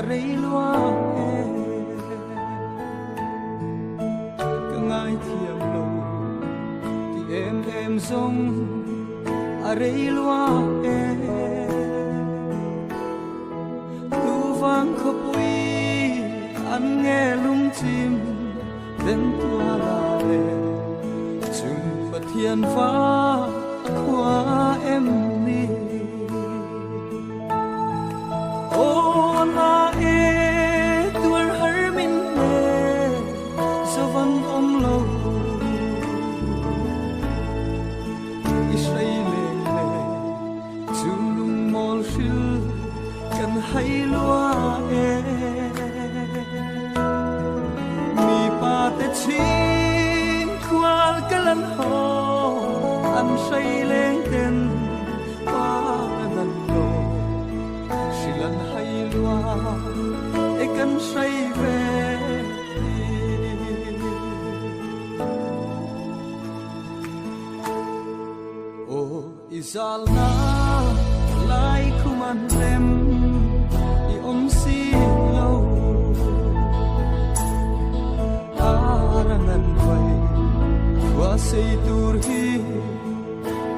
rei lua ka ngai thiam lo ti em zong rei lua tu vang kho pui an nghe lung chim đến tua la le chung bát thiên pha qua em đi ô na e tuar har min le sa van om lo israel le chung lung mol shil kan hai lua e mi pa te chin kwal kalan ho an say lên tên qua lần đầu silan hay loa e kan say về o izal na lai kuman lem I om si lo arangan way wa say tur hi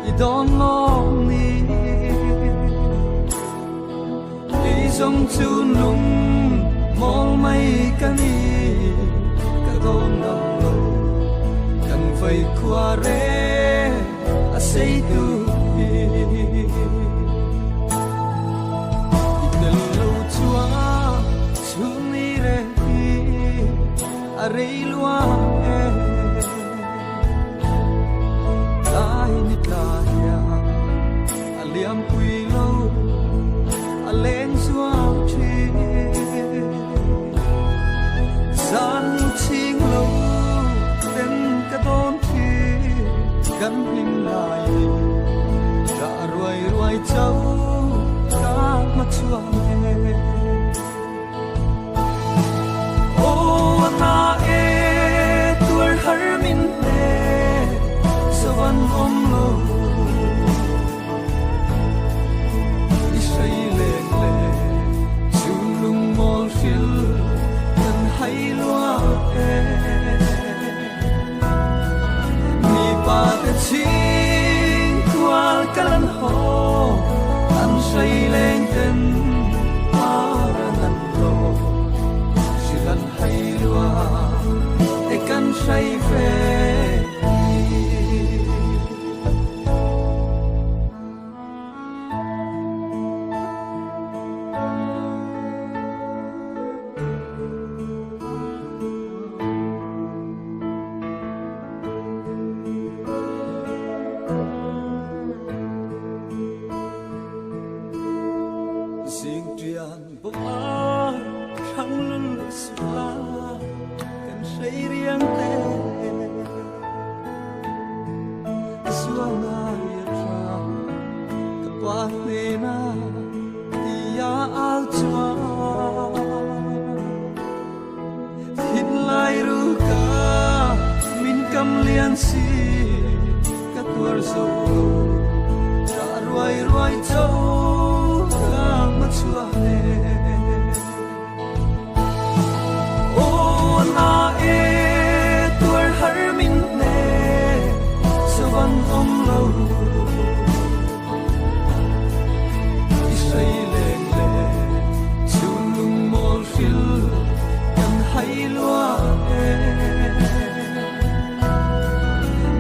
I don't know me Đi dòng chun lung mong mây ca ni ca gom ngầm lô cần phải qua rê a say tu hi Del lâu chua chun ni re hi a rei lua e liam quy lâu lên xuống chi gian chinh lâu đến cái đón chi gắn hình lại đã ruồi châu các mắt chuông ô na e tuổi har min le sa van om lâu hay loa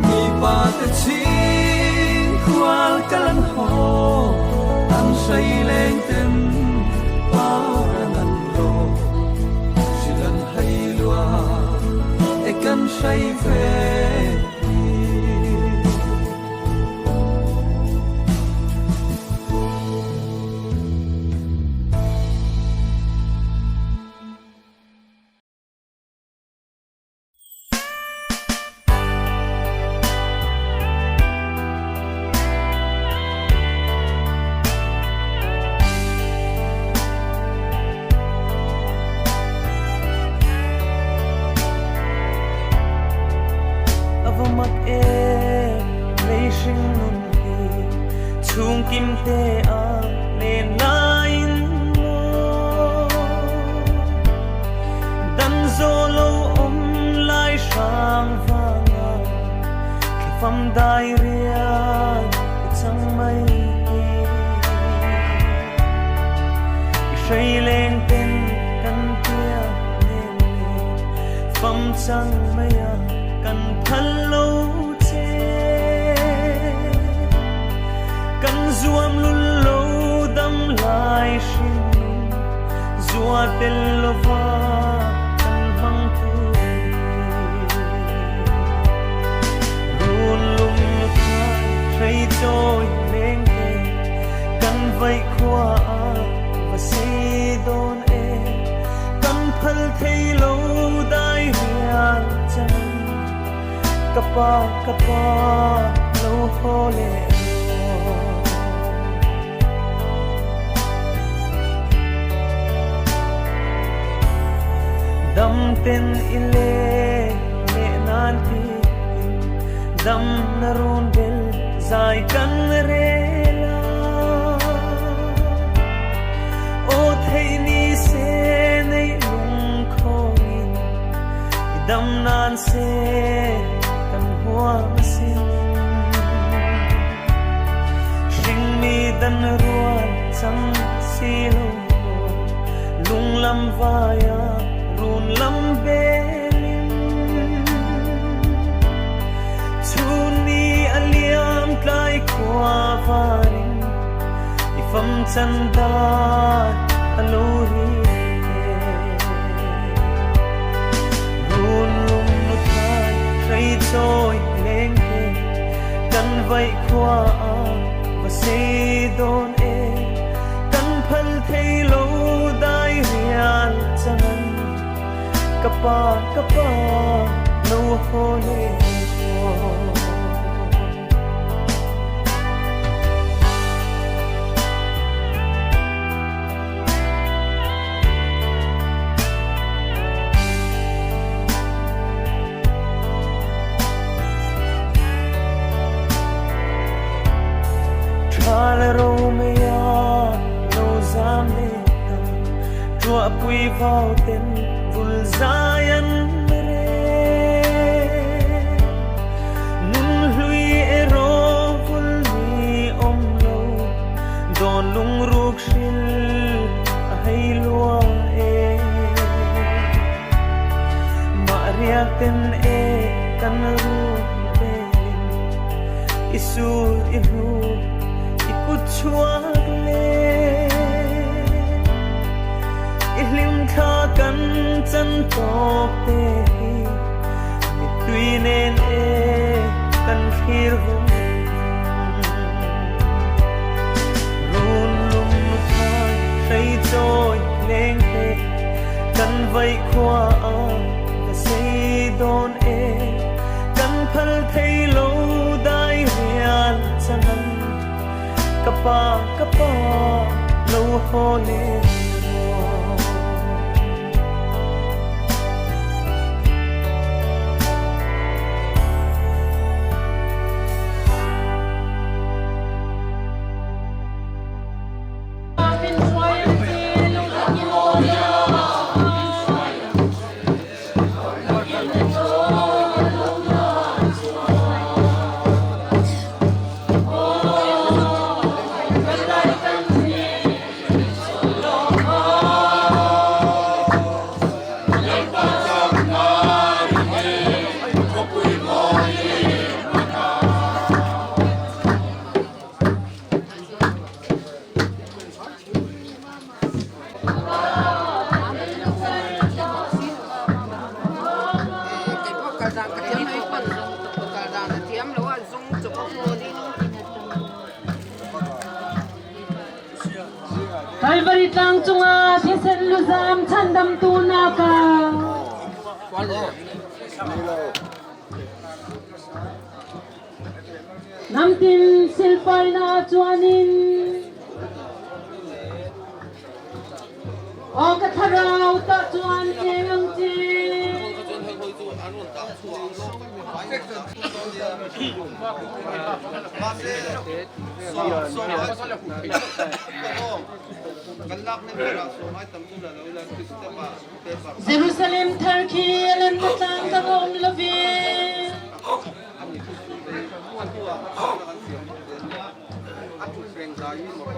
mi ba te chin kwal kalan ho an say lên tên para nan lo silan hay loa e kan say về chung kim te a len lain mo gió lâu ôm lại sang vàng khi phẩm đai riêng chẳng mây say lên tên căn tia lên phẩm chẳng mây căn thân lâu chê căn duam luôn lâu đâm lại xin dua tên lo va căn văng thu luôn lung khai say trôi lên căn vây khoa và xây đôn căn phật thấy lâu đai hiền chân kapa lâu hồ lệ đâm tên ile lệ nan thi đâm narun bel dài căn rela ô thấy ni se nei lung khongin đâm nan se căn hoa sin sinh mi dan ruan chẳng si lung lam vaya run lam belim chuni aliam tlai kwa varin ifam chanda alori run lum nutai khai choi leng kan vai kwa và se don kan phal thei lo dai rian chanan kapa lâu hồ lệ thà râu maya lâu giam lệ chua quy vào tên vul zayan mere nun hlui ero vul mi om lo don lung ruk shil hay lua maria ten kan ru belin isu ihu ikut chuak le ihlim tha kan chân top te mi tui nen kan khir vum run lum thai say trôi lên kan vây khoa và say don kan phal thấy lâu dai hiền chanan kapa lâu hồ lệ Kalvarit lang chunga thisen luzam chandam tunaka namtin silpay na chuanin o katharaw ta chuan engang chi Jerusalem, Turkey, alam na lang kang lovin.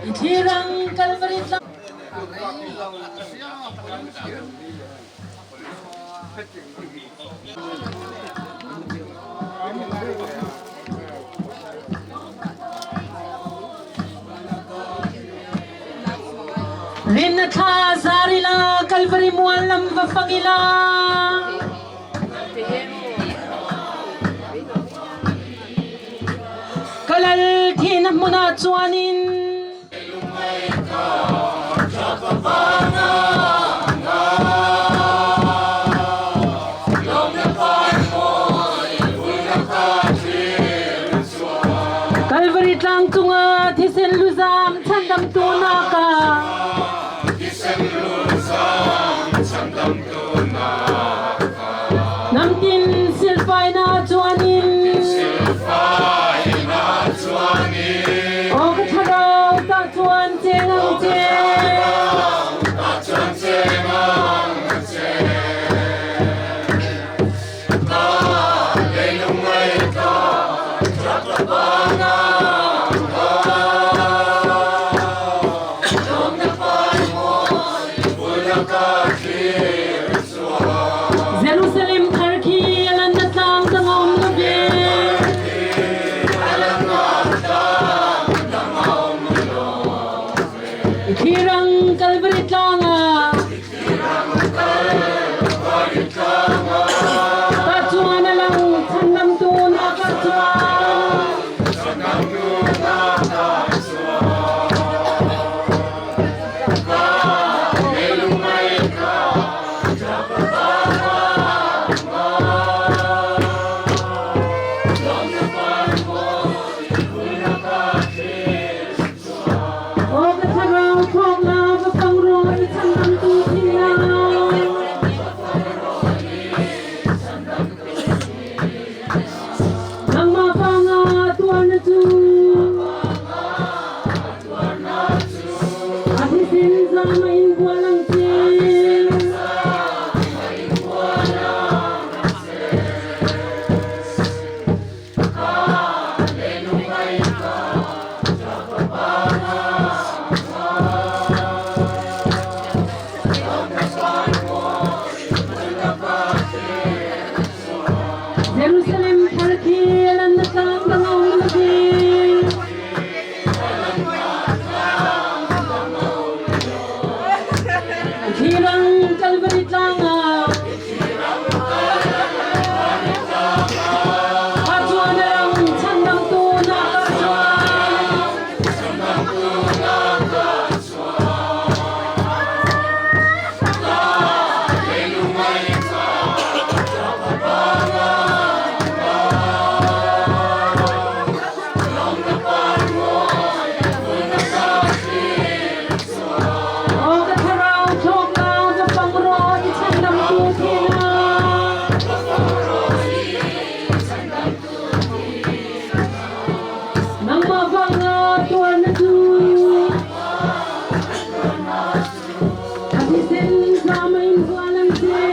Itirang Calvary lang. Rinatha Zarila Calvary mo alam Vafangila. Kalal tinap mo na tuanin. Calvary lang tunga tisen luzam chandam tunaka. Namtin silpay na tuanin. O kataraw ta tuan tengang Jerusalem, Turkey, alam na lang tangong lubin. Itirang Calvary lang katuan na lang tandam tuna katuan. Jerusalem, Turkey, alam na lang tangong lubin. Itirang Calvary lang katuan na lang tandang tuna katuan. O kataraw tokla Vafangro itandam tutina. Nang mabanga tuan na tu. Katisin sa main buwalang sin.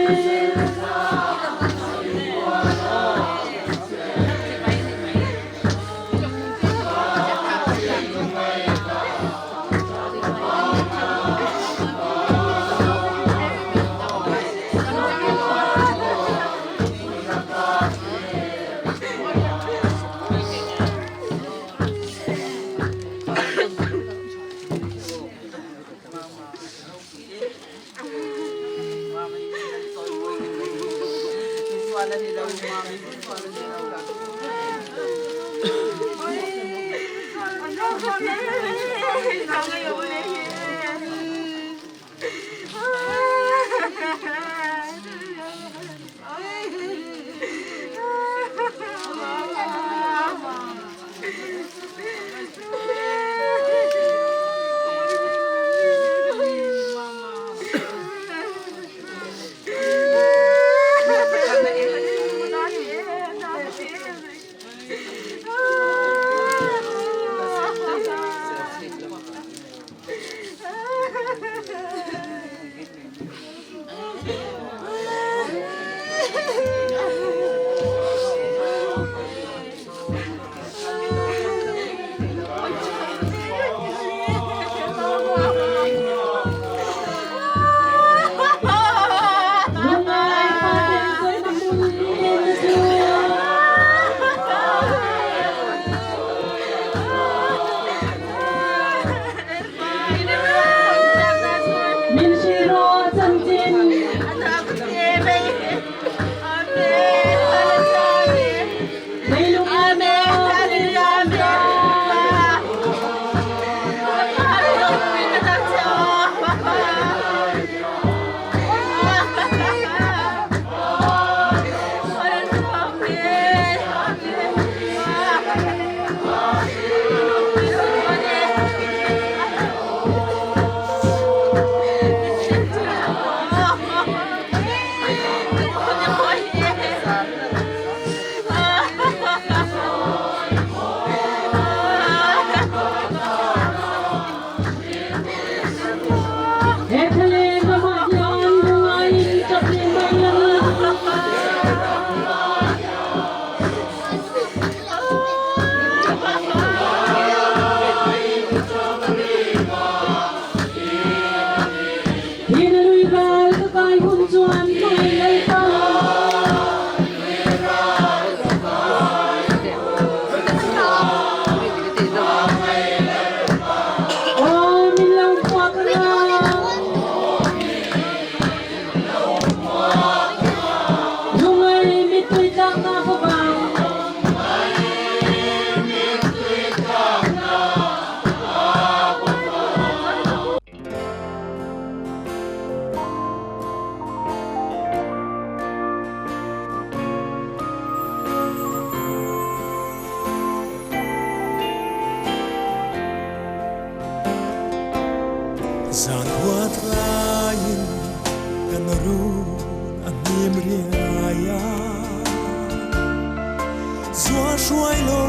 xóa xuôi lâu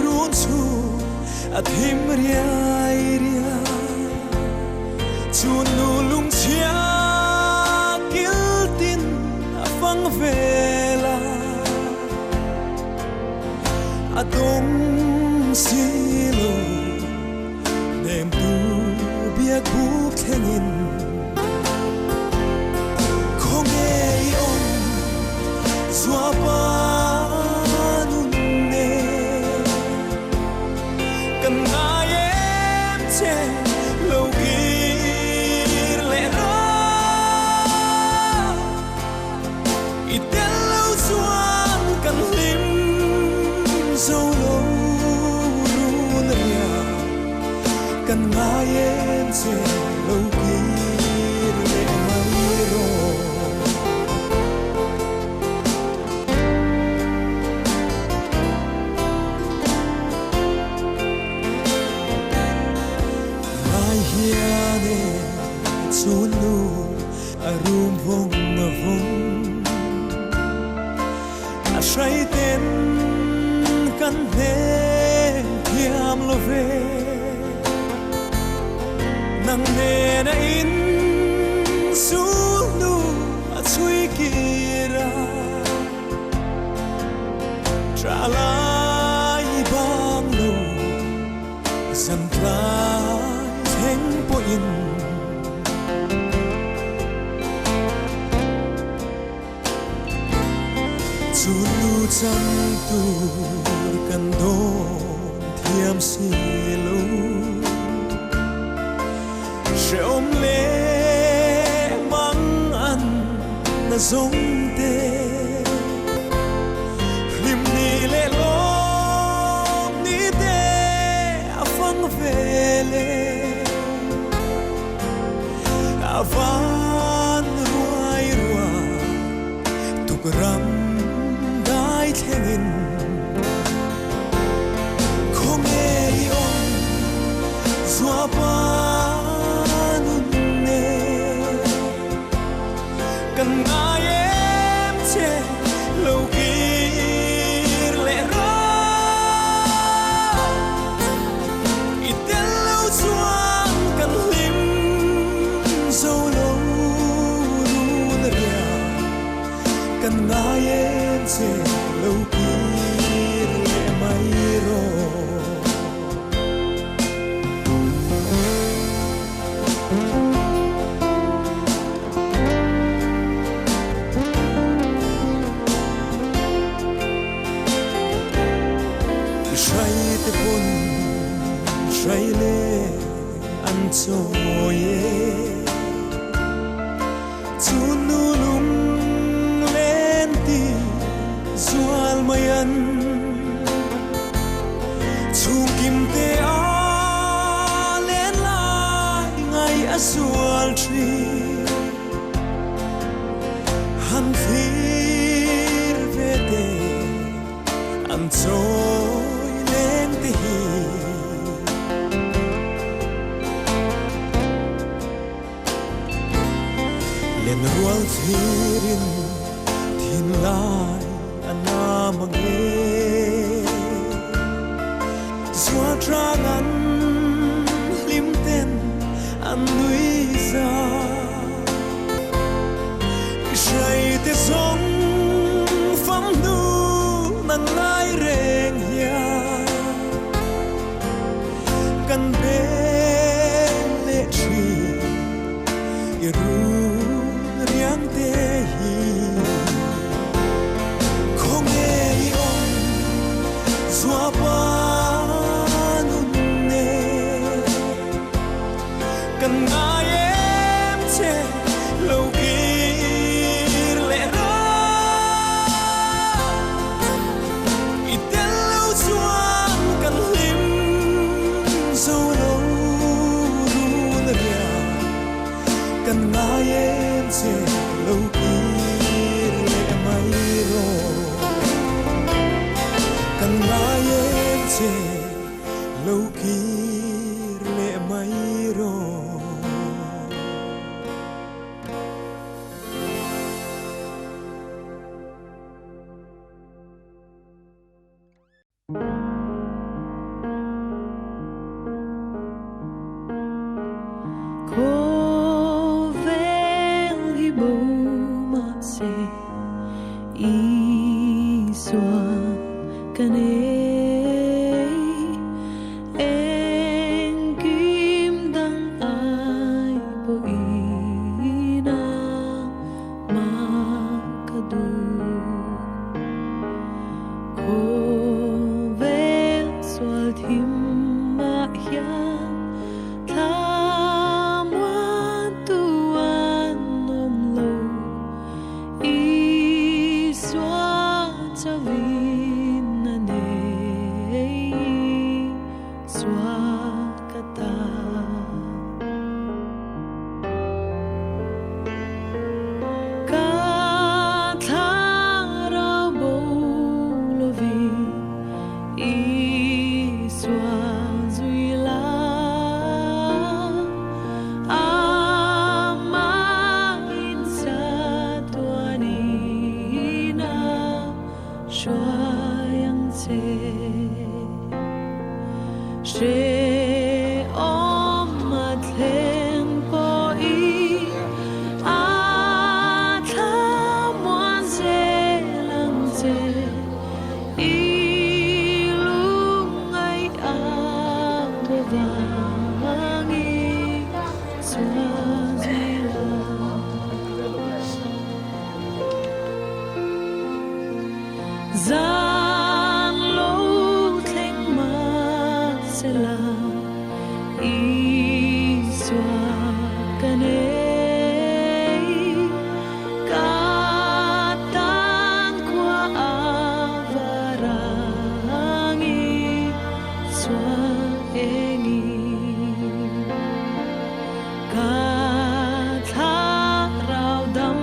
ruộng su a thêm riai ria chuan nu lung chia kil tin a phang vela a dom silo nem tu biak buk thengin không nghe ông xóa ba nun nè cần ai em che lâu kia lẽ đó ít tên lâu xuân cần lim dâu lâu run nhà cần ai em che lâu kia lẽ mai rồi hiane chunu arum vong ma vong a shai ten kan ne thiam lo ve nang ne na in su nu a chui kira tra lai bang lo san lai theng po in chu nu cham tu kan don thiam si lo she om le mang an na zong te lim ni le lo ni te a phang ve le avan ruai rua tuk ram dai thengin không nghe ông xóa ba nun nè cần ai em che lâu kia lẽ ra ít tên lâu xuân cần lim dâu lâu run ria cần ai em che lâu kia lẽ mai rồi say te pun say le an cho ye chunu lung lên ti zual mayan chung kim te a lên lại ngày a zual tri han phir ve te an cho len rual thirin thin lai ana mange zua trang an lim ten an nui za shai te song pham nu nang ngai reng ya kan be le chi iru riang te hi không nghe ông xóa ba nun nè cần ai xua can em kim đăng ai bộ ina ma cadu cô về xua thim ma hian tham quan tuan nom lo i xua cho vin na nei xua kata ka tha ra bo lo vi i xua zui la ama in sa tuani na xua yang che she om ma thlen po i a tha moan se lang che i lung ai a bo vangi xua zui la Zan lo theng ma se la i xua can ka tan qua avarangi xua engi ka tha rao dam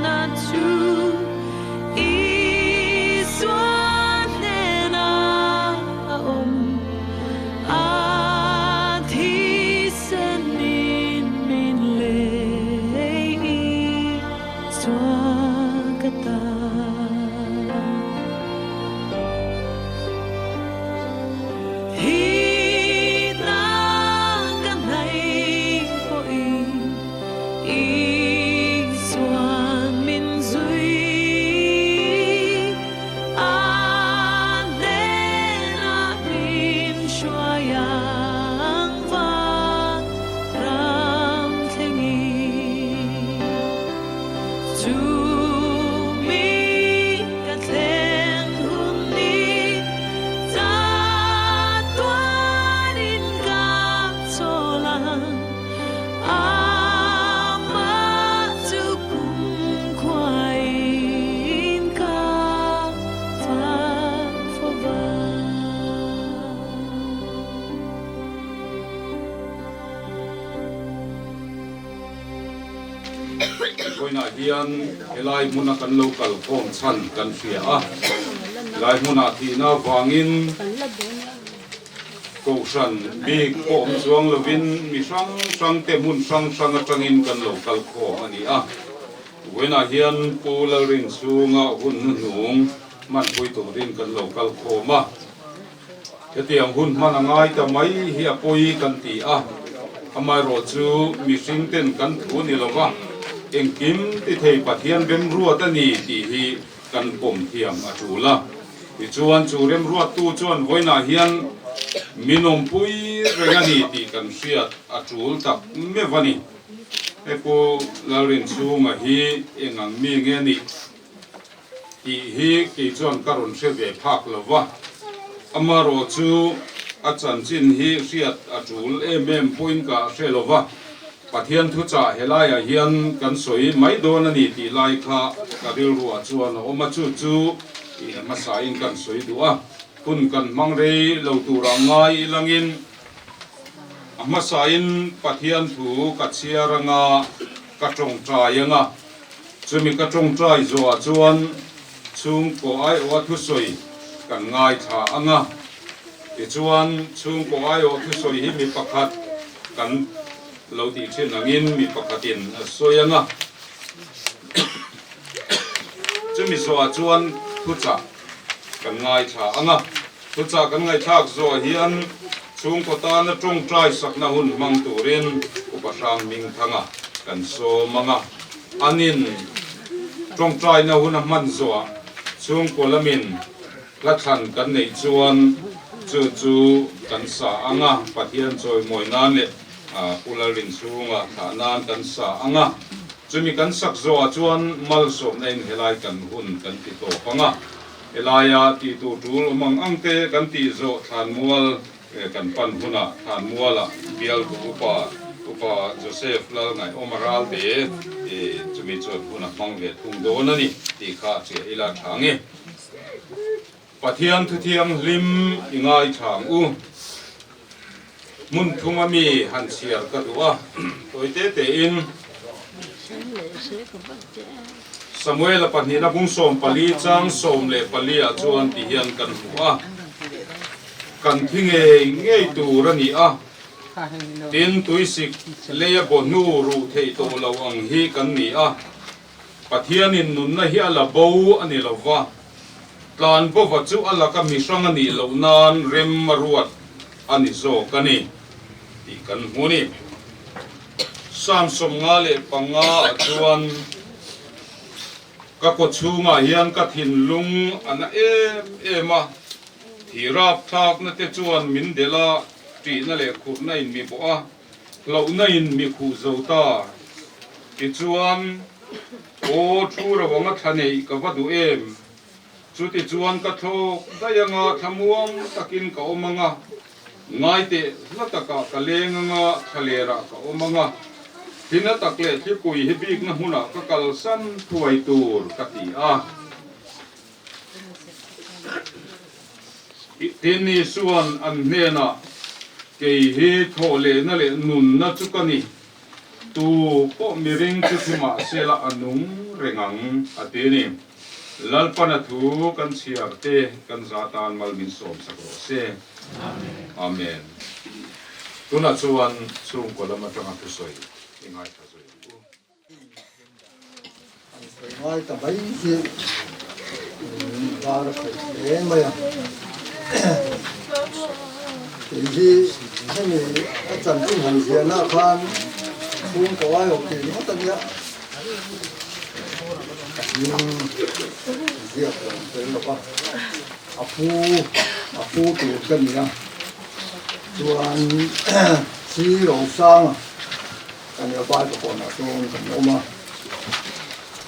na chu i xua nena om a thi sen min le i xua kata hi na kan nai po i xua min zui a nena min xua yang va ram thengi chu mi ka thlen hun ni za tuan in ka cholang a ma chu kum khwai in ka fa for va Koina hian helai muna kan local phone chan kan sia a lai muna thi na wangin ko san bi ko chuang lovin mi sang te mun sang atangin kan local kho ani a wena hian pula rin sunga hun nung man pui to rin kan local kho ma hetiang hun man angai ta mai hi a poi kan ti a amai ro chu mi sing ten kan thu ni lova eng kim ti thei pathian rem ruat ani ti hi kan pom thiam a chula ti chuan chu rem ruat tu chuan voina hian minom pui rengani ti kan siat a chul tak me vani epo larin sunga hi engang mi nge ni ti hi ki chuan karon se ve phak lova amaro chu achan chin hi siat a chul em point ka se lova pathian thu cha helaya hian kan soi mai don ani ti lai kha karil ruwa chuan oma chu chu i ma sa in kan soi duwa kun kan mangre lo tu rangai langin ama sa in pathian thu ka chiaranga ka tong trayanga chumi ka tong trai zo chuan chung ko ai o thu soi kan ngai tha anga ti chuan chung ko ai o thu soi hi mi pakhat kan lo ti chen angin mi pakhatin soyanga chumi so chuan thu cha kan ngai tha anga thu cha kan ngai thak zo hian chung ko ta na tong trai sakna hun mang turin upasang ming thanga kan so manga anin tong trai na hun man zo chung kolamin la than kan nei chuan chu kan sa anga pathian choi moinan le pularin chunga thanan kan sa anga chumi kan sak zo a chuan mal som nei helai kan hun kan ti to panga elaya ti tu tul mang angte kan ti zo than mual kan pan huna than muala bial upa Joseph lal ngai omaral be chumi chot huna mang ve thung do na ni ti kha che ila thange pathian thu thiang lim ingai thang u mun thumami han siar ka duwa toite te in Samuel panhina bung som pali chang som le pali a chuan ti hian kan hua kan thinge ngei tu rani a tin tuisik leya bonu ru thei to lo ang hi kan ni a pathian in nun na hi ala bo ani lova tlan bo wa chu ala ka mi sang ani lo nan rem maruat ani zo kani ti kan huni sam som nga le panga chuan ka ko chunga hian ka thin lung ana ema thirap thak na te chuan min dela ti na le khut na in mi bo a lo na in mi khu zo ta ti chuan o thu ra wanga thanei ka va du em chu ti chuan ka tho dayanga thamuang takin ka omanga ngai te lataka ka lenga thalera ka omanga tina takle thi kui hi bik na huna ka kal san thuai tur ka ti a tini suan an nena ke hi thole na le nun na chukani tu po miring chu thima sela anung rengang atini lalpana thu kan siarte kan zatan malmin som sakro se amen tuna chuan chung ko lama tanga tu soi ingai tha soi ngai ta bai si var phải ma ya thì cái này cái chân cũng hành diện na khan xuống có ai học thì nó tất nhiên việc rồi là con phu tụ cái gì à chuan xí rau sang cái này bài của con là xuống cái nó mà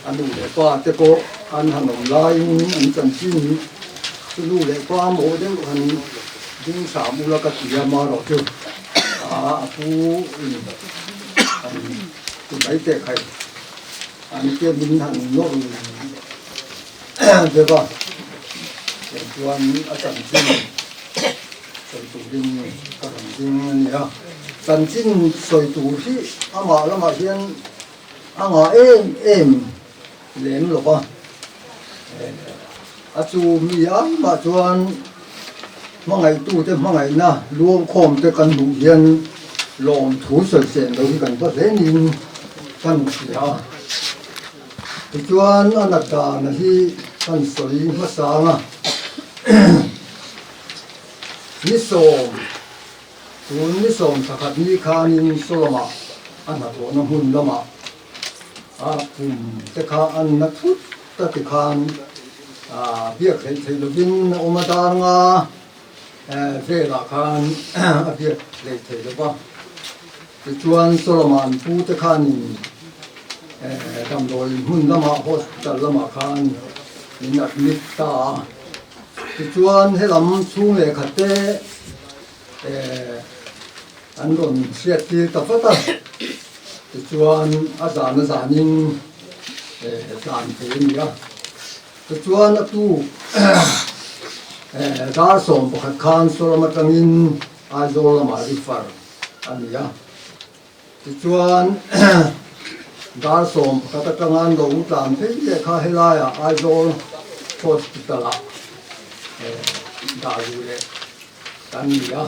anh đủ để qua thế cô anh hàng đồng lai anh chân chín đủ để qua mỗi đến anh những sản mua là cái gì mà rồi chứ phu tụi đấy tệ hay anh kia mình hàng nội được không để cho anh ở tận trên sợi tủ đinh các đồng đinh này tận trên sợi tủ thì mà hiện mà em lên rồi không chú mi mà cho anh mà ngày tu thế mà ngày na luôn khom thế cần đủ hiện lòng thủ sợi sen đâu cần có thế nên cần gì à thì cho anh đặt cả là khi cần sợi mà sáng à ní sôm thật hạt ní khan số mà anh hạt nó hun lắm mà cái khan nó thút ta cái khan việc thấy được bên ông ta nga về là khan việc lấy thấy được không thì chuan Solomon phu cái khan làm rồi hun lắm mà hospital lắm mà khan mình đặt nít ta thì chuan hay làm xuống để khát thế anh còn xét thì tập phát ta thì chuan giả nín làm thế nhỉ thì chuan tu đã sống một khan Solomon tangin azol mà đi phar anh nhỉ thì chuan đã sống các cái anh đồ làm thế để khai hay là azol hospital đã rồi cái gì à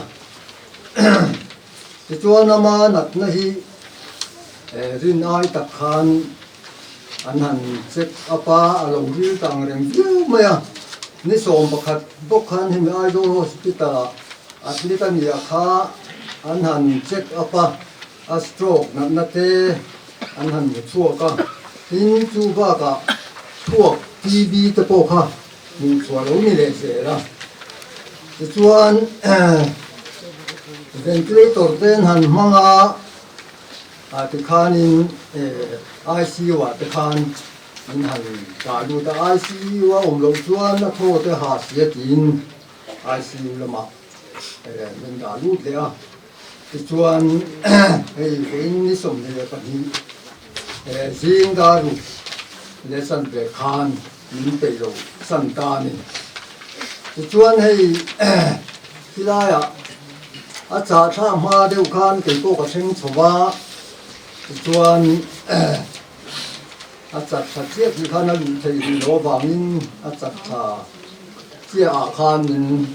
thì cho nó mà nát này riêng ai tập khan anh hẳn check apa alo riêng tàng riêng nhiều mà à ní sôm bốc khan thì ai đâu hospital anh đi tan nhà kha anh hẳn check apa stroke nát thế anh hẳn chua cả tin chu ba cả thuốc TB tập kha mình xóa lối như thế sẽ là cái chuan ventilator tên hàn mang thì khan in ICU thì khan in hàn cả đủ ta ICU lâu chuan nó thôi tới hạ sẽ tin ICU là mà mình cả đủ thế cái chuan cái ní sống thì cái gì riêng ta đủ để sân về khan mình phải rồi sân ta này cái chuan khi lại cha cha ma đều khan cái cô có sinh chova cái chuan cha chiếc thì khan nó thì nó vào mình cha chiếc khan mình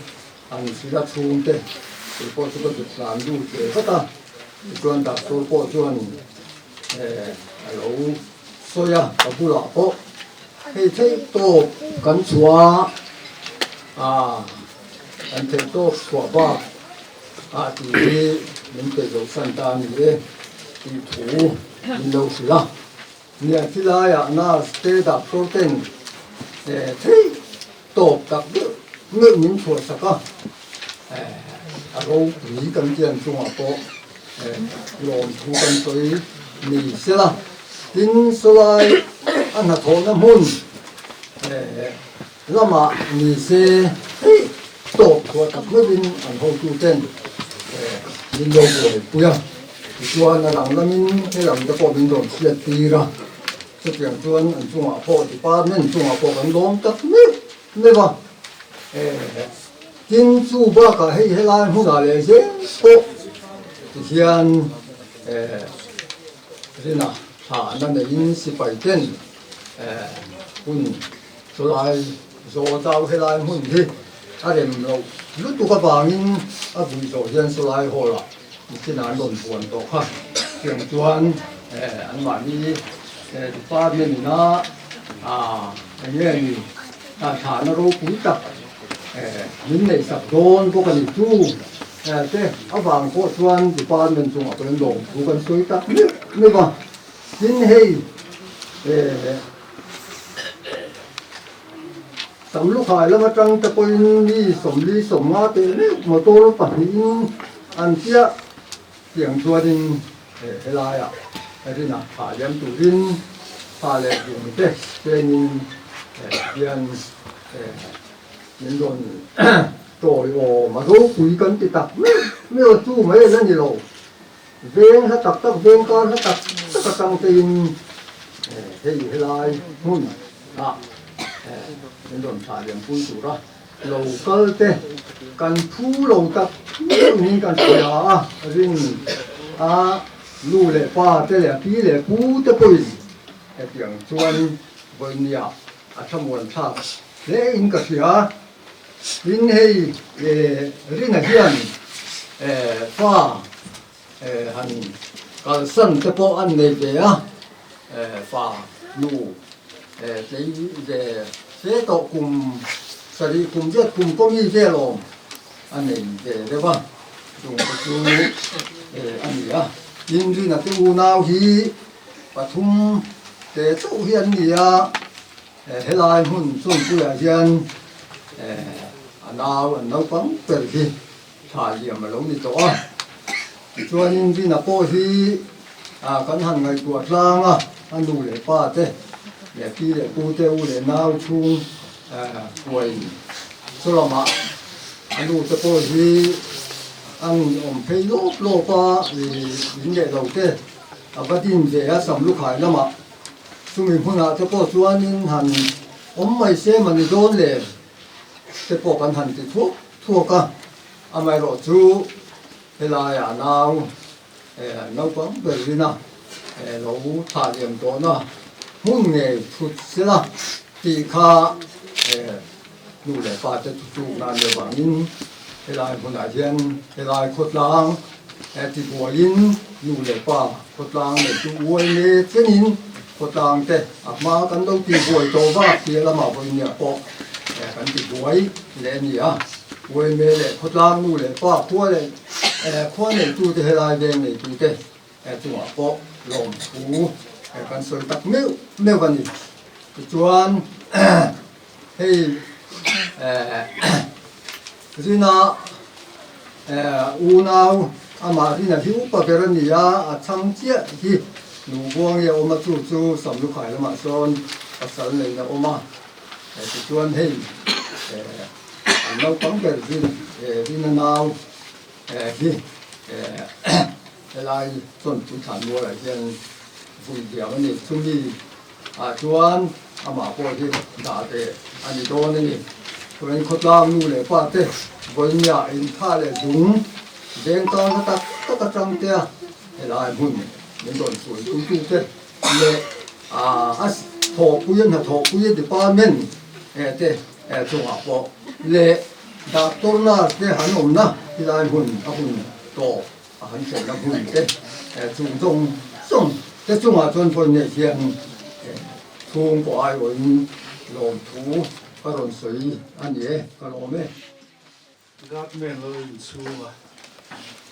anh chỉ là chung thế cái cô chỉ có được làm đủ thế hết ta cái chuan đặt tôi cô chuan lâu xôi cái bù lọ cô hay thấy to cắn chua anh thấy to chua ba thì mình phải dùng sản phẩm này thì thủ mình đâu xí la nhà thì là na stay đạp tôi tên thấy tổ đặc biệt người mình chua sắc rồi lý cần tiền trung học bộ làm thu cần tới mì xí la tin số lại anh là thổ năm hôn là mà mì xí tổ của các nước bên anh hậu tu tên mình đâu rồi bây giờ chuan là làm mình cái làm cho bọn mình đồn xuyên tì ra cho chuyện chuan anh trung học bộ thì ba nên trung học bộ anh đón tất mấy ba tin chú ba cả hay là không là lệ chứ bộ thì hiện thế nào thả nên là in sự bài tên hun số lại số tao hay là hun thì em lâu lúc tôi có vào in buổi tối hiện số lại hồ là cái nào đồn buồn to ha chuyện chuan anh bảo đi ba bên nó anh em thả nó rô cúi tập những này sập đôn có cái gì chú thế vàng có chuan thì ba bên chung ở bên đồng cũng cần suy tập nữa mà chính hay sắm lúc hải là mà trăng ta coi đi sầm ngã thế mà tôi nó phải ăn chia tiếng chua đình hay là cái nào phải đem tủ pin phải là dùng thế cho nên những đồn rồi mà rốt quý cân thì tập mấy ở chú mấy lần gì rồi ven hết tập ven con hết tập tất cả trong tiền thì lại hun những đồn phải đem phun chủ ra lầu cơ thế cần phú lầu tập những cần phải riêng lu lệ qua thế là phí lệ phú thế bồi tiếng chuan với nhà trong nguồn thang lẽ in cả phía in hay riêng là hiền pha hành cái sân thế bộ ăn này về pha lu cái thế tổ cùng xử lý cùng giết cùng công như thế rồi anh này về đấy ba dùng cái chú anh gì in riêng là cái u nào thì và thum để tổ hiền gì thế là hun xuân tuổi hiền nào nấu quán tự thì thả gì mà lâu đi tổ cho nên vì là cô thì cẩn thận ngày tuổi lang anh đủ để pa thế để khi để cô tiêu để nào chung quầy số là mà anh đủ cho cô thì anh thấy lốp pa thì những cái đầu thế và tin về sắm lúc hải lắm mà chúng mình hôm nào cho cô cho nên hành mày xem mà đi đón lệ cái bộ phận hành thì thuốc mày rồi chú cái là nào nấu quán về đi nào nấu thả điểm đó nào muốn nghề chút xí là thì kha đủ để pha cho chú làm được bằng in cái làคนđại diện cái là cốt lang thì của in đủ để pha cốt lang để chú uống nghề cái in cốt lang thế mà cần đâu thì buổi tối ba thì là mà buổi nhà bộ cần thì buổi lẽ gì buổi mẹ lẽ cốt lang đủ để pha qua lẽ qua này chú thì là về này chú thế chú à bộ làm chú cần soi tắc mèo vấn đề chuan hay Rina unau ama rina hi upa perania achang chia hi nubuang ya oma chu chu samlu khai lama son pasal nei na oma ti chuan hei nau pang ber rina nau hi lai chon tu than mo la hian vui dia ni chumi chuan ama po hi da te ani do ni When Kotlam nu le pa te Vonya in Thale Dung Den Ton ta Trong te la hun den don sui tu te le as tho puyen department te chung a po le da torna te hanom na la hun to han se na hun te chung song te chung a chon pon ne hian chung ko ai won lom thu Karon soi anie kalome government lo in chunga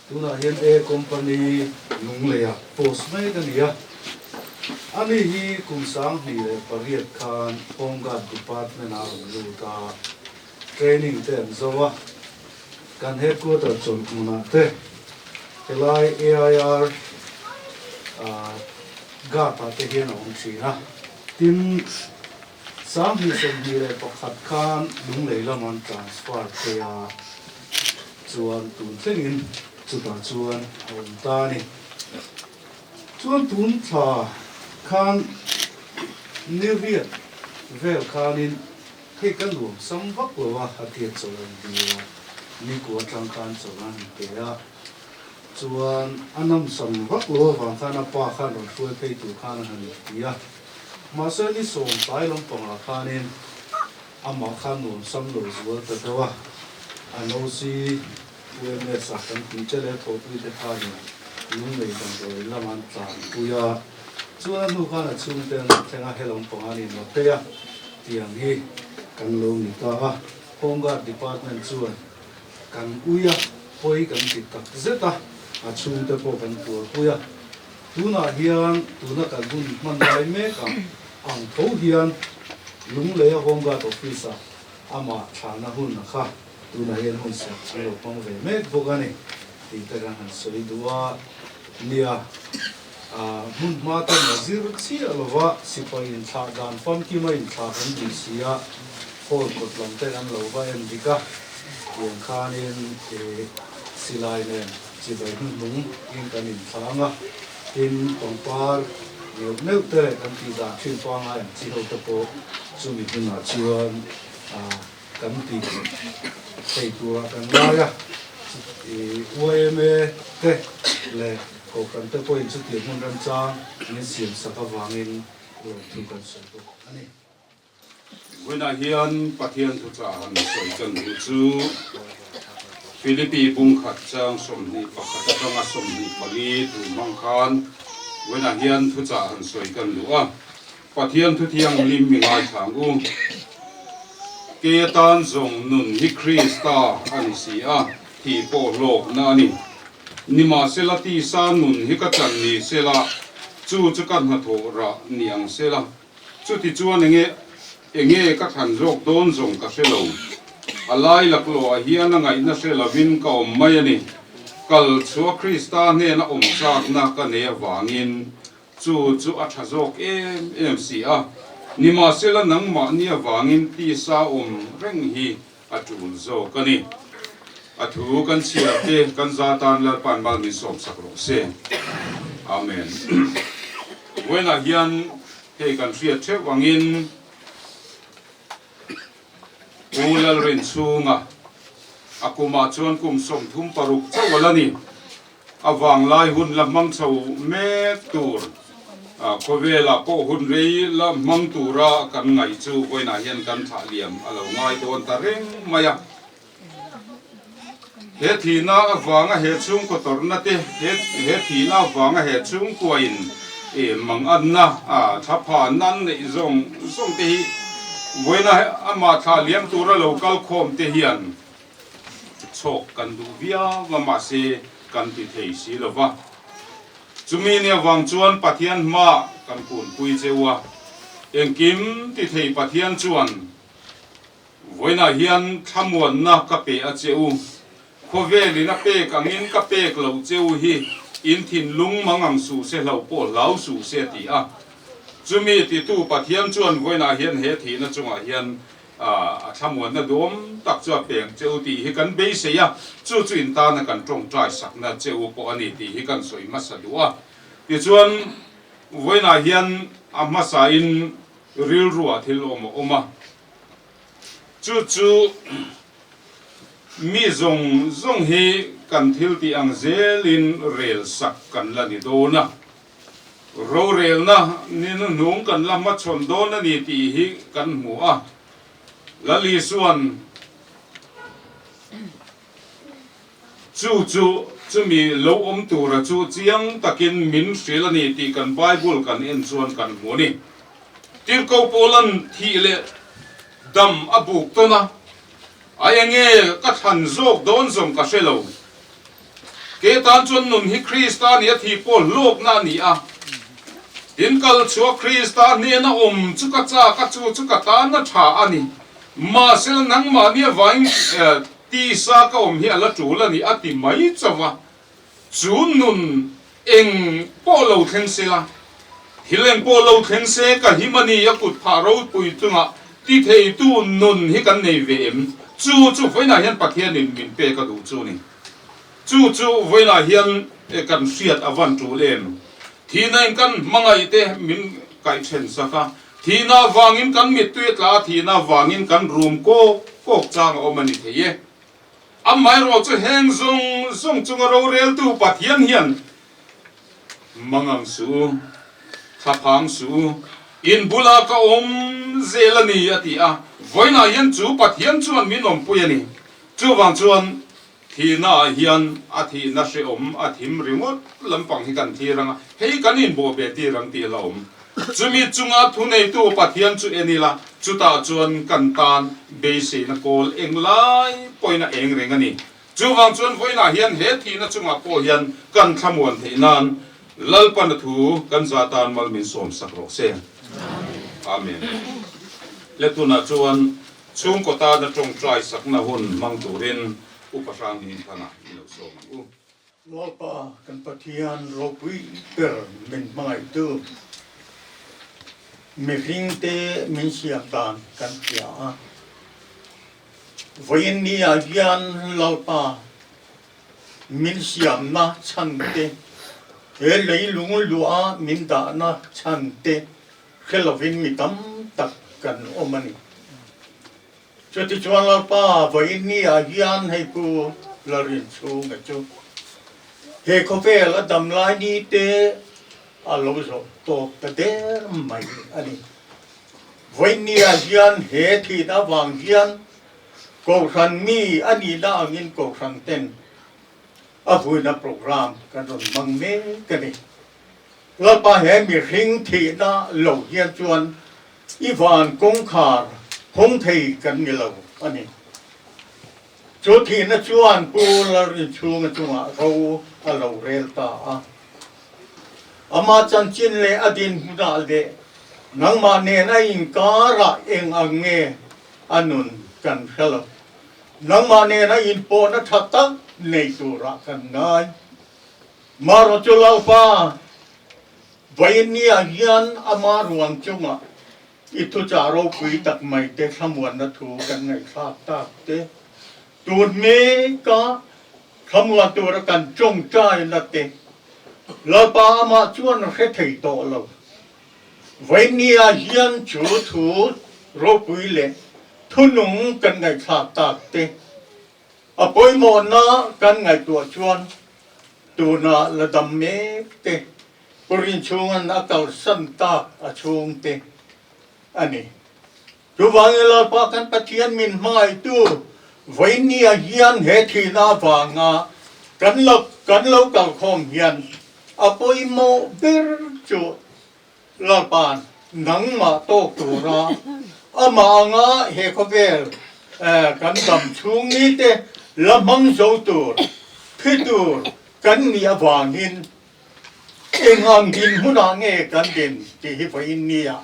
tuna hian a company lungleya post mai ka nia ani hi kumsang ni le pariat khan home guard department a lu ta training te zowa kan headquarter chon kuna te helai AIR gata te hian ong china tin Sam hi sen hi le pakhat khan lung lei lamang transfer te a chuan tun thlengin chuta chuan hom ta ni chuan tun tha khan nirviat vel khanin thei kan lu sam vak wa hatia chuan dia ni ko tang khan chuan te a chuan anam sam vak lo wa khana pa khan ro thua thei tu khan han dia Masa ni som tai long pang la khanin ama khan nun sam lo zual ta dawa ano si we sa kan ti chele tho tu de khanin lung lei dang do laman tlan puya chuan nu khana chung ten thenga helong pang ani no te ya tiang hi kan lo ni ta home guard department chuan kan uya poi kan ti tak zeta a chung te po kan tur puya tuna hian tuna kan bun man lai me ka ang tho hian lung le home guard officer ama thana hun na kha tuna hian hun sa chilo pang ve me bogani ti ta gan han soi duwa nia mun ma ta nazir si alwa sipain tha dan fam ki mai tha han di sia hol kot lam te an lo ba en dika yen khanin silai nen chi bai lung in kan in thanga in pangpar neu te kan ti da thin panga chi ho te po chumi huna chuan kan ti thei tura kan la ya OMA te le ko kan te po in chu ti mun ran chang ni sim saka wangin ro thu kan so to ani when I hear pathian thu cha han soi kan ru chu Philippi bung khat chang som ni pakhat chang a som ni pali tu mang khan when I hear thu cha han soi kan lu a pathian thu thiang lim mi ngai thang u ke tan zong nun hi Krista ani si a thi po lok na ni nima sela ti sa nun hi ka chan ni sela chu kan ha tho ra niang sela chu ti chuan enge ka than rok don zong ka selo alai laklo a hian ngai na sela vin ka om mai ani kal chu Krista ne na om chak na ka ne wangin chu a tha jok em si a nima sela nang ma ni wangin ti sa om reng hi a tul zo kani a thu kan chia te kan za tan la pan bal mi som sak ro se amen when a hian he kan ria che wangin ulal rin sunga akuma chuan kum som thum paruk chawalani awang lai hun lamang chau me tur kovela po hun rei la mang tura kan ngai chu koina hian kan tha liam alo ngai don ta reng maya he thina awanga he chung ko torna te he thina awanga he chung koin mang anna thapha nan nei zong te hi Buena ama tha liam tura local khom te hian chok kan du via mama se kan ti thei si lova chumi ne wang chuan pathian ma kan kun pui chewa engkim ti thei pathian chuan với na hiền tham muốn na cà phê ở châu khoe về đi na phê càng in cà phê lâu châu hi in thìn lung mang ang su se lâu po lâu su se ti à chú mi ti tu bát hiền chuan với na hiền hết thì na chung à hiền tham muốn na đốm tắc cho bèn châu ti hi kan bê se ya chú in ta na kan trồng trái sắc na châu po ani ti hi kan soi mas lúa ti chuan với na hiền amma sa in ril ruwa thil oma chu mi zong hi kan thil ti ang zelin rel sak kan la ni do na ro rel na ni nung kan la ma chon do na ni ti hi kan mu a la li suan chu mi lo om tu ra chu chiang takin min sel ni ti kan bible kan en chuan kan mu ni til ko polan thi le dam abuk to na ai nge ka than zok don zom ka selo ke tan chun nun hi Christian ya thi pol lok na ni a tin kal chu Christian ni na chu ka cha ka chu ka ta na tha ani ma sel nang ma ni vain ti sa ka hi ala chu la ni ati mai chawa chu nun eng polo theng sela hilen polo theng se ka himani yakut pharo pui tunga ti thei tu nun hi kan nei ve em chu voina hian pathian in min pe ka du chu ni chu voina hian kan siat avan tu lem thina in kan mangai te min kai chen saka thina wangin kan mit tuit la thina wangin kan room ko chang omani theye amai ro chu heng zong chung ro rel tu pathian hian mangang su thapang su in bula ka zelani ati a voina hian chu pathian chuan min om pui ani chu wang chuan thina hian athi na se athim rimot lampang hi kan thiranga hei kan in bo be ti rang ti la chumi chunga thunei tu pathian chu enila chuta chuan kan tan be se na kol englai poina eng rengani chu wang chuan voina hian he thina chunga po hian kan thamuan theinan lalpan thu kan zatan mal min som sakro se amen letuna chuan chung ko ta na tong trai sakna hun mang turin upasang hin thana ilo som u lopa kan pathian ropui per min mai tu mi ringte min siam dan kan pia voin ni agian lopa min siam na chante e lei lung lua min da na chante khelovin mi tam tak kan omani choti chuan lopa voin ni agian hei ku larin chu nga chu he ko vel adam lai ni te alo zo to ta der mai ani voin ni agian he thi na wang hian ko ran mi ani na angin ko ran ten a vui na program kan ron mang me kani lopa he mi ring thi na lo hian chuan ivan kong khar hong thei kan ni lo ani chu thi na chuan pu la rin chu nga chunga ro a lo rel ta a ama chan chin le adin huna de nang ma ne na in kara eng ange anun kan khalo nang ma ne na in po na thata nei tu ra kan ngai maro chu lau pa vain ni agian ama ruang chunga itu charo pui tak mai te samuan na thu kan ngai kha ta te tu me ka samuan tu ra kan chong chai na te la pa ma chuan re thei to lo vain ni agian chu thu ro pui le thunung kan ngai kha ta te apoi mo na kan ngai tu chuan tu na la dam me te purin chungan akal san ta a chung te ani tu wangela pa kan pathian min mai tu voin ni agian he thi na wanga kan lo kal khom hian apoi mo ber chu la pan nang ma to tu ra ama nga he ko vel kan dam chung ni te lamang zo tur phitur kan ni awangin engang din huna nge kan din ti hi voin ni a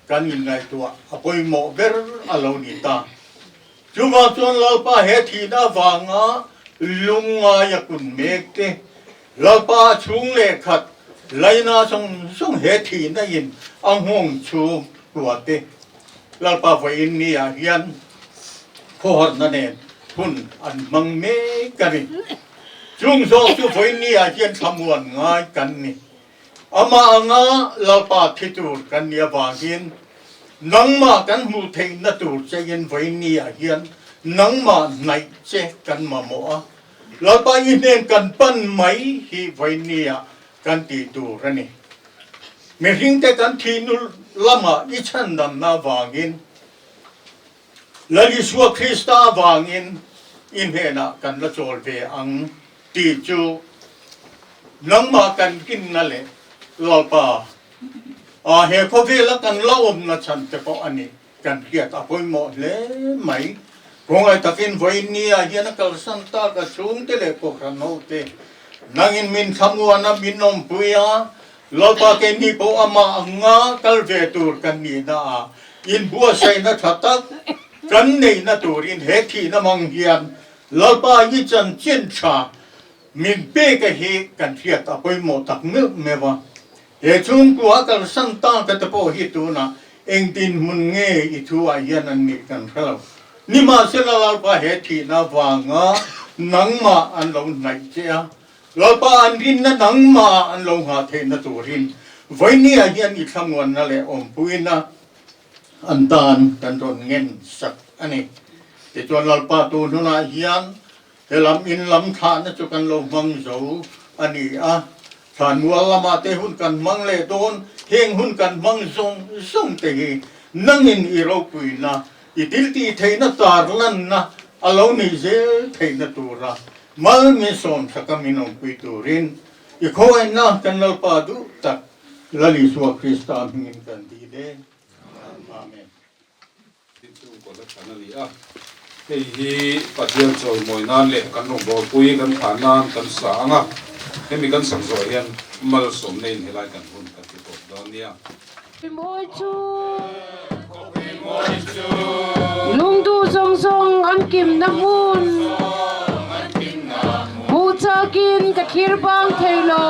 kan in ngai tua apoi mo ber alo ni ta Cuma tuan lalpa heti na vanga lunga yakun mekte lalpa chung le khat laina song heti na in ang hong chu kuate lalpa vai in ni a hian khor na nen hun an mang me kari chung so chu vai ni a hian thamuan ngai kan ni ama anga lalpa thitur kan ni awangin nangma kan mu thei na tur chein vai ni a hian nangma nai che kan ma mo a lalpa inen kan pan mai hi vai ni a kan ti tur ani me hing te kan thinul lama i chan dam na wangin lali suwa krista wangin in hena kan la chol ve ang ti chu nangma kan kin na le lalpa a he ko ve la kan laom na chan te po ani kan kiat a poi mo le mai kong ai takin voi ni a hian kal san ta ka chung te le ko khan no te nangin min thamua na min nom puya lalpa ke ni po ama anga kal ve tur kan ni na in bua sai na thatak kan nei na tur in he thi na mang hian lalpa yi chan chen cha min pe ka he kan thiat a poi mo tak nguk mewa he chung ku a kal san ta ka te po hi tu na eng tin mun nge I thu a hian an ni kan khalo ni ma se la lalpa he thi na wanga nangma an lo nai che a lalpa an rin na nangma an lo ha the na turin vai ni a hian I thamwan na le om puina an tan kan ron ngen sak ani te chuan lalpa tu nu na hian he lam in lam tha na chu kan lo mang zo ani a than mual lama te hun kan mang le don heng hun kan mang zong te hi nangin I ro puina I til ti theina tar lan na alo ni zel theina tura mal me som sakaminom pui turin I khoi na kan lalpa du tak lali suwa krista hingin kan ti de amen tu ko la thanali a hei hi pathian chol moi nan le kan rong bol pui kan thanan kan sa anga hemi kan sang zo hian mal som nei helai kan hun ka ti top don nia Moi chu lung du song song an kim na mun hu cha kin ka khir bang thailo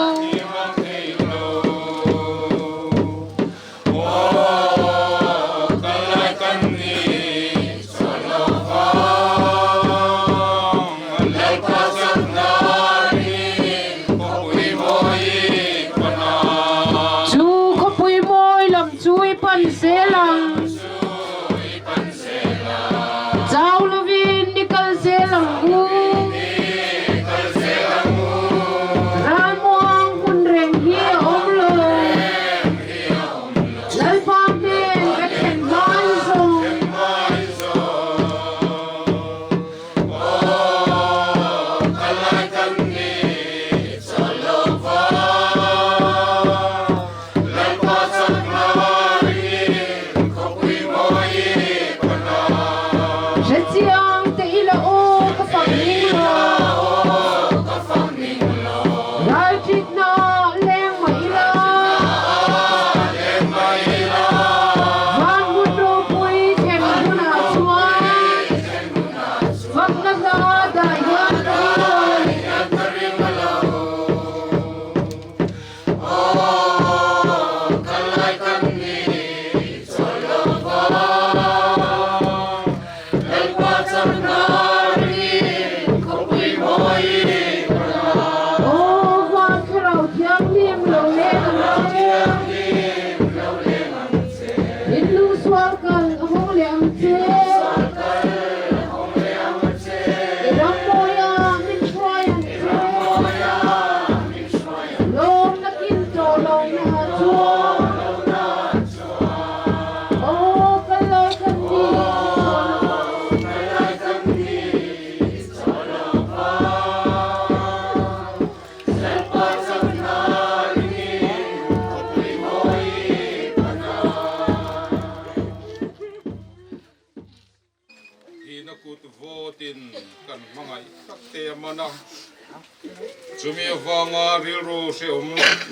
Chumi vanga rilro se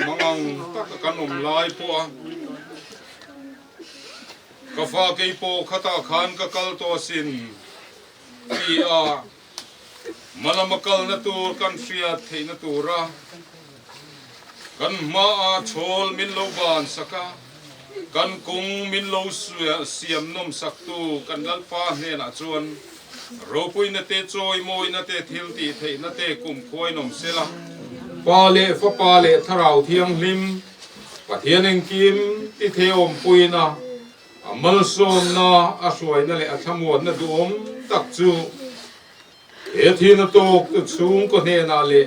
mangang tak kanum lai po ka fa ke po khata khan ka kal to sin malamakal na tur kan sia thei na tura kan ma a chol min lo ban saka kan kung min lo siam nom saktu kan lalpa hne na chuan ropui na te choi moi na te thil ti thei na te kum khoi nom sela pale fa pale tharau thiang lim pathian eng kim ti theom puina amal som na asoi na le athamon na duom tak chu e thi na to chung ko ne na le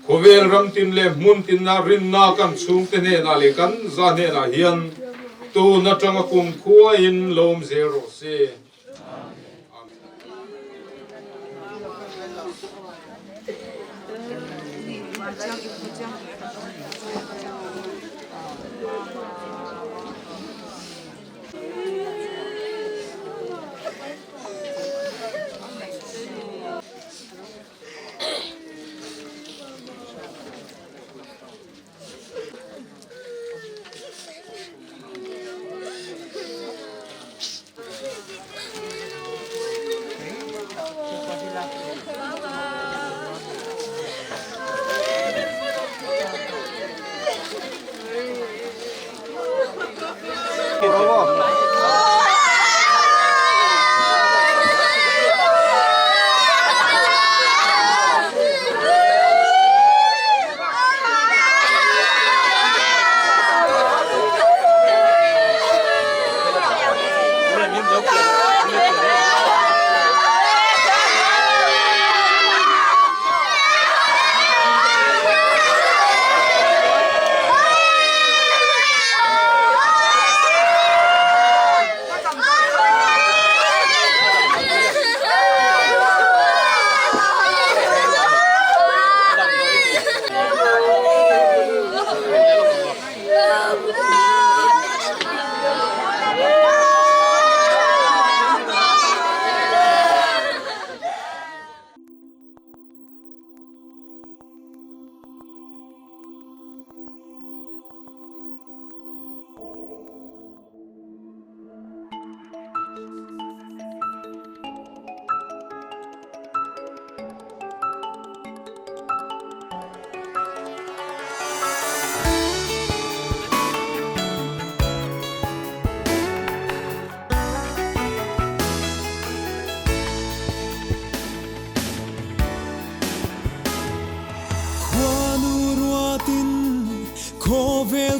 khovel ram tin le mun tin na rin na kan chung te ne na le kan za ne na hian tu na tanga kum khua in lom zero se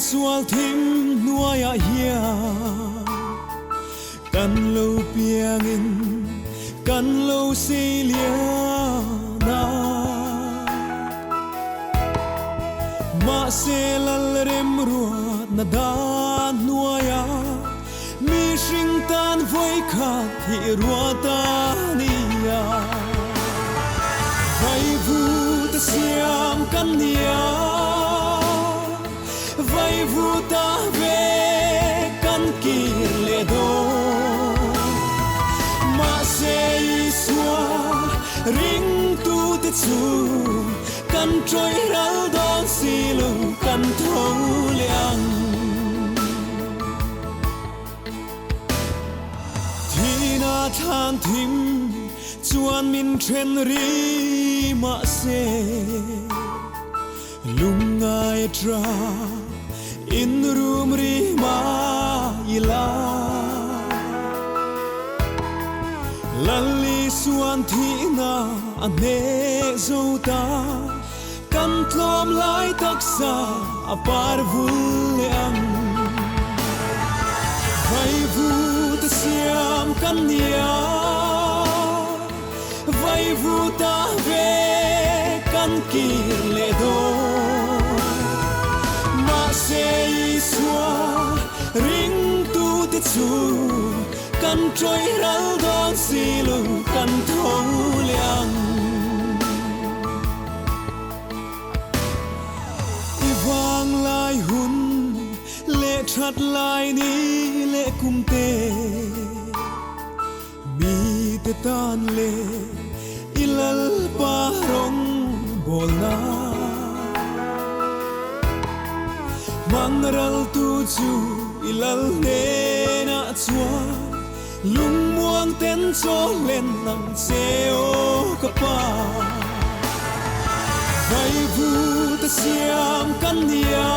sual thim nuaya hia kan lo piangin kan lo silia na ma se lal rem ruat na dan nuaya mi sing tan voi khat hi ruata nia vai vu ta siam kan nia vai vu ta ve kan ki le do ma se iswa ring tu te chu kan trôi rau don si lu kan thâu liang thi na than thim chuan min then ri ma se lung ngai tra in room ri ma ila lalli suan thi na ane zota kan tlom lai taksa apar vuliang vai vu ta siam kan nia vai vu ta ve kan kir le do ma se iswa ring tu te chu kan trôi rau don si lu kan thâu liang vang lai hun lệ chặt lai ni lệ cung tê mi te tan lệ ilal pa rong bolna mangral tu chu ilal ne na chua lung muang ten cho lên nang xeo ka pa vai vu ta siam kan nia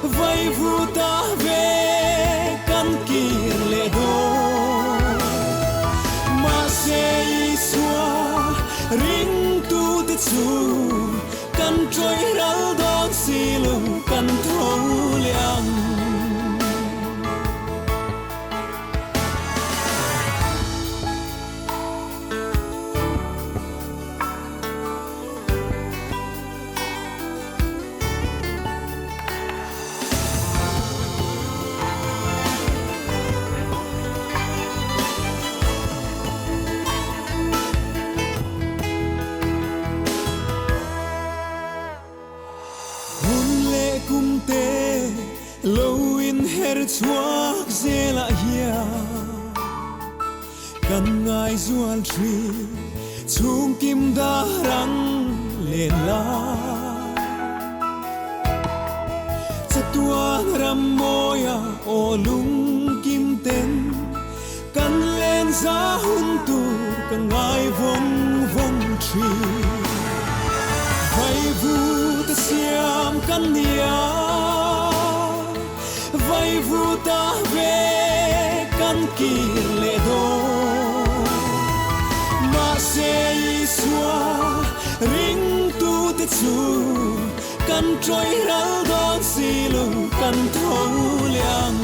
vai vu ta về kan kir le do ma se iswa ring tu te chu kan trôi ral dog silu kan thâu liang lâu in her chuak zela hia kan ngai zual tri chung kim da rang le la chatua ram moya o lung kim ten kan len za hun tu kan ngai vong vong tri vai vu ta siam kan nia vai vu ta về kan kir le do ma se iswa ring tu te chu kan trôi ral don silu kan thâu liang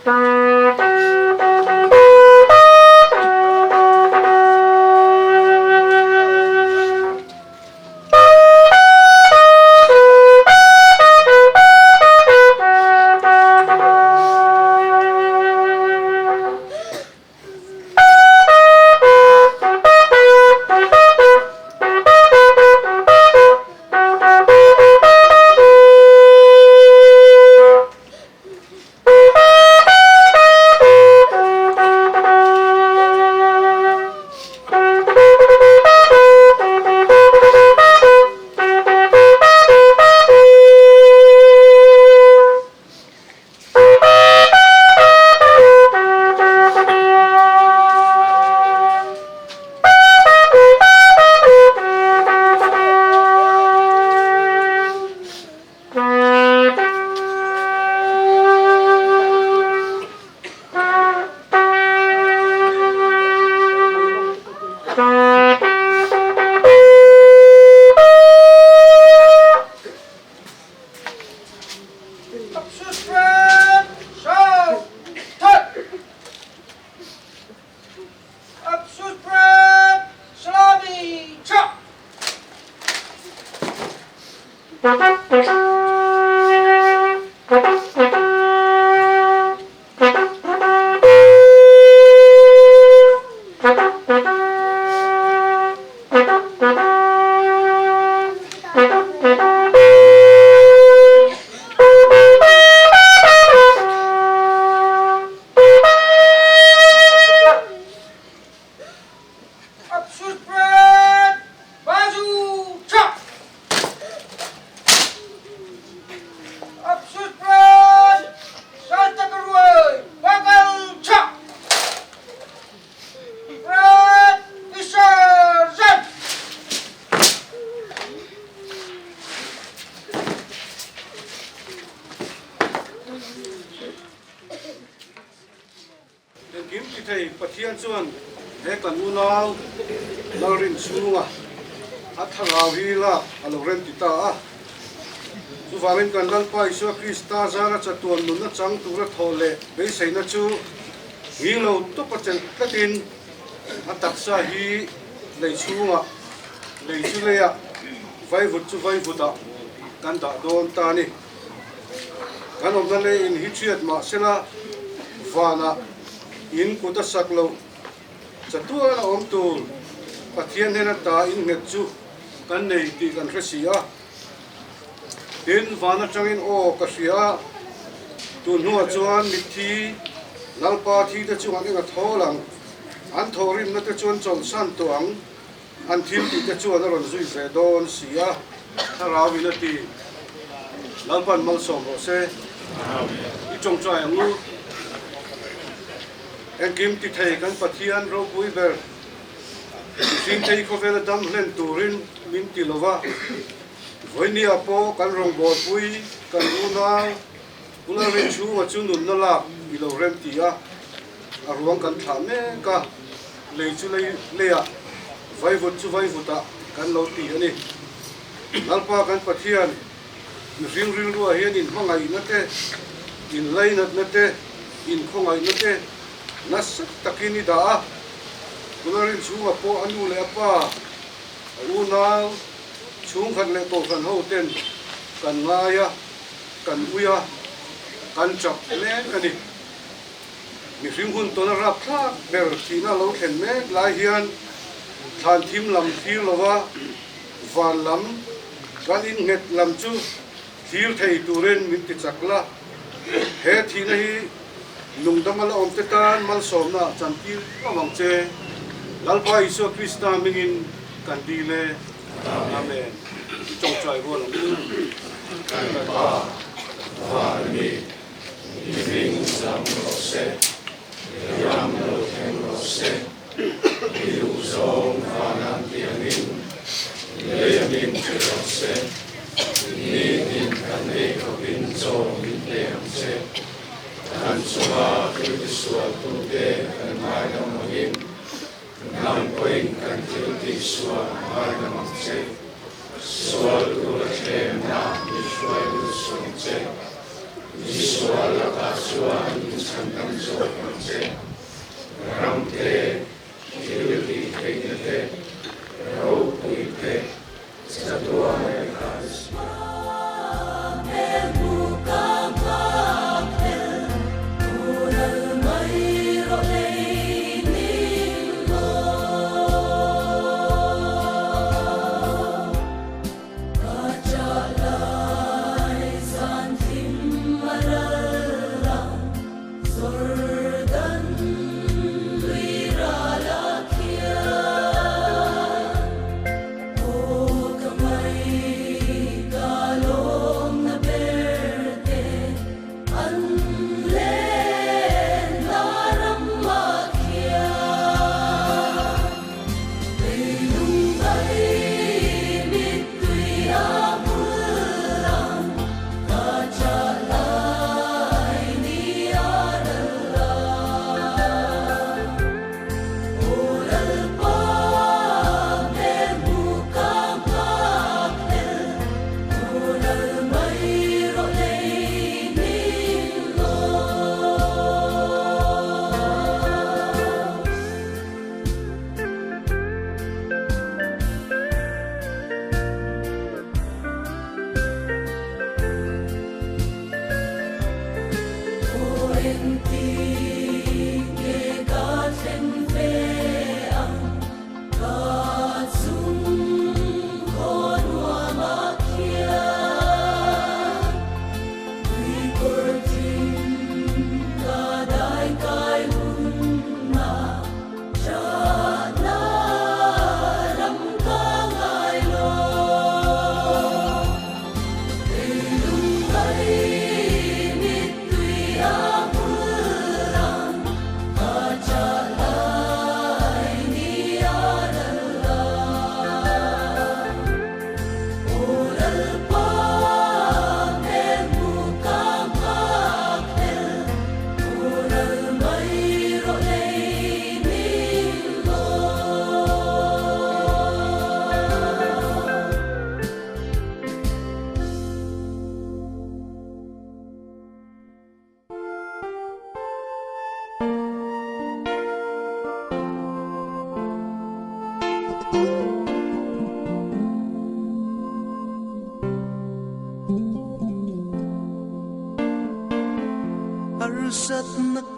Bye. thầy pathian chuan he kan unau lorin chunga a tharau hi la alo ren ti ta a chu wangin kan lan pai so krista zara chatuan nun na chang tura thole be seina chu ngilo to pachen takin a taksa hi lei chunga lei chu le ya vai vut chu vai vuta kan da don ta ni kan om na le in hi chiat ma sela vana in kuta saklo chatua na om tu pathian hena ta in nget chu kan nei ti kan hresia tin vana changin o ka sia tu nuwa chuan mithi lalpa thi ta chu ang nga tholang an thorim na ta chuan chon san tuang an thil ti ta chuan ron zui ve don sia tharawi na ti lalpan mal som ro se i chong chai ngu en kim ti thei kan pathian ro pui ber sin thei ko vela dam len turin min ti lova voini apo kan rong bo pui kan una ula ren chu ma chu nun na la i lo rem ti a arwang kan tha me ka le chu le ya vai vut chu vai vuta kan lo ti ani lalpa kan pathian ring ring ru hian in mangai na te in lai na te in khongai na te nas takini da kularin chunga po anu le apa una chung khan le to khan ho ten kan ngaya kan uya kan chap le kani mi ring hun to na rap thak ber thina lo khen me lai hian than thim lam thil lova van lam kan in nget lam chu thil thei turen min ti chakla he thina hi lungdamal om te tan mal som na chanti awang che lalpa iso krista mingin kandile amen chong chai bo lang pa wa ni ring sam ro se yam lo them ro se yu song fanan tiangin le min ro se ni din kan ne ko bin zo min tem se an suwa tu suwa tu de an mai na magin nam koin kan ti suwa mai na mag se suwa tu la chem na ni suwa tu song se ni suwa la ka suwa ni san tam so se ram te ki ti te ro tu te sa tu ai ka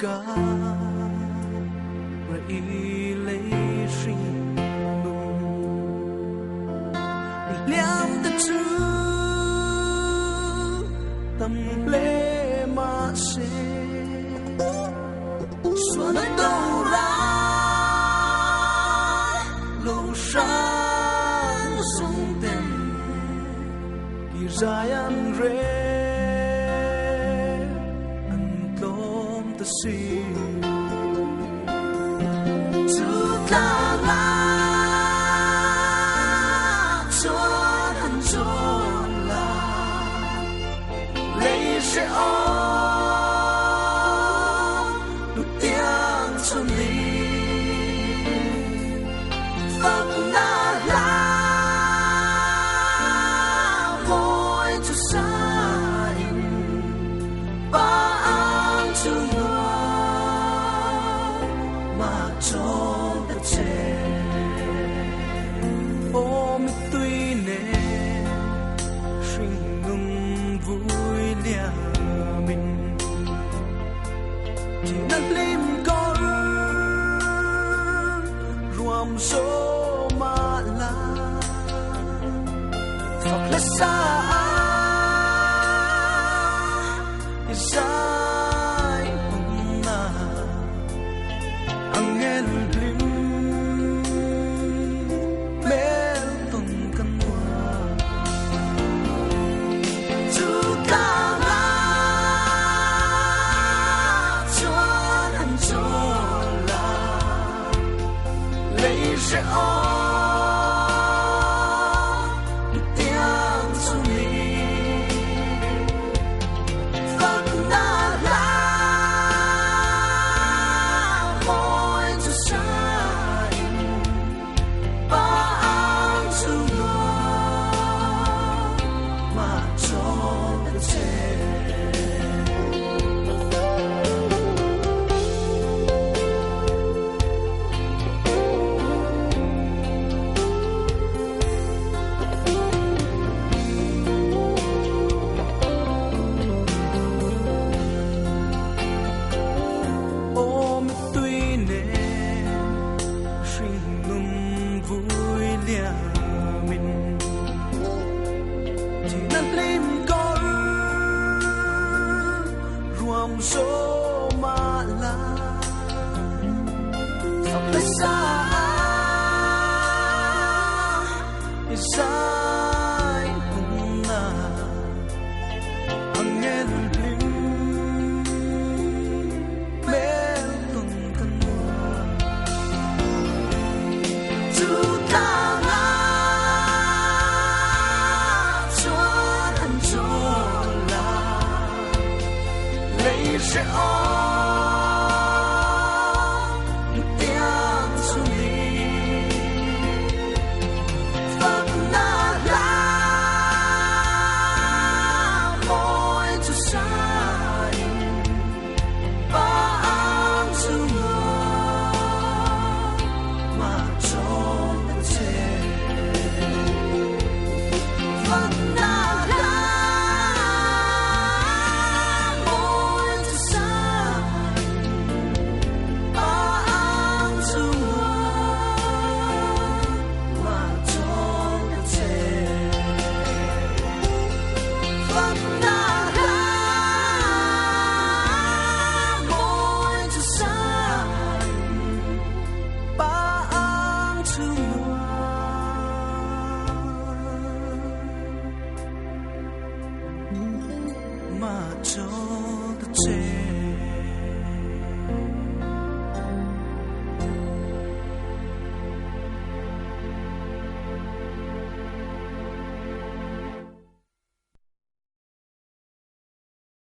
cả và y lấy sinh nung liam ta chữ tâm lệ mà sẽ xóa nó đâu ra lâu sáng sông tên kỳ dài ăn rê ăn tôm ta xì chú ta la cho hắn cho là lấy sẽ nụ tiếng cho đi phật na la môi cho xa in ba an cho mà cho ta chê ôm tuy nè sinh ngừng vui lia mình chỉ nát lim có ruộng số mà la phật lẽ xa dài hùng na angel lim mel tung kan wa chú ta la cho hắn cho là lấy sẽ tiếng cho đi phật na la môi cho xa in ba an cho mà cho ta chê ôm tuy nè sinh nung vui lia mình chỉ nát lim có ruộng số mà la phật lẽ xa